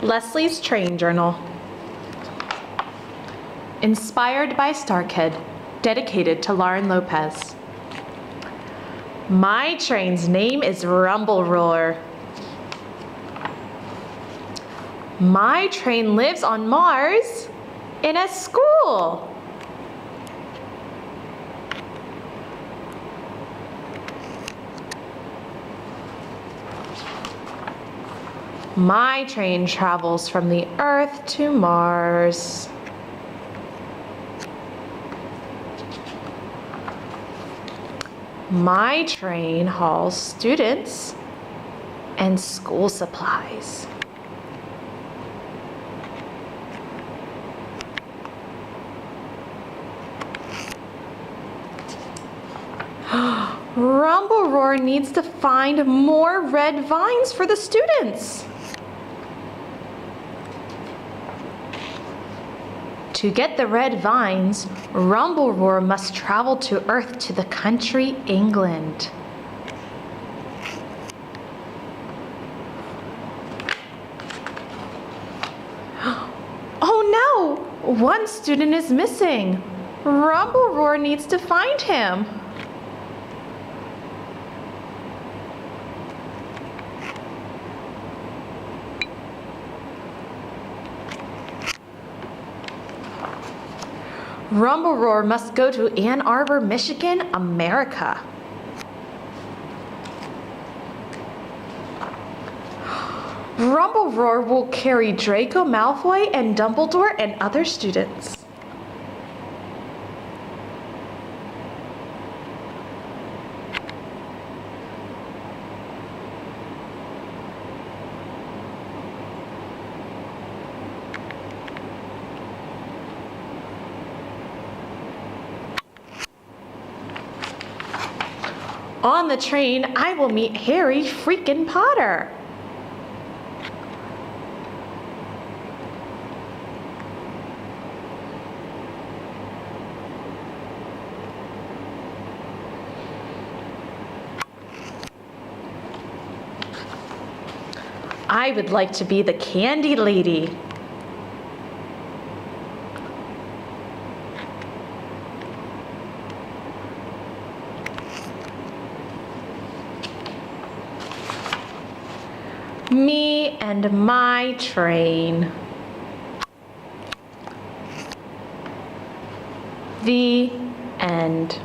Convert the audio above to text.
Leslie's Train Journal. Inspired by Starkid, dedicated to Lauren Lopez. My train's name is Rumbleroar. My train lives on Mars in a school. My train travels from the Earth to Mars. My train hauls students and school supplies. Rumbleroar needs to find more red vines for the students. To get the red vines, Rumbleroar must travel to Earth to the country England. Oh no! One student is missing. Rumbleroar needs to find him. Rumbleroar must go to Ann Arbor, Michigan, America. Rumbleroar will carry Draco Malfoy and Dumbledore and other students. On the train, I will meet Harry freaking Potter. I would like to be the candy lady. Me and my train. The end.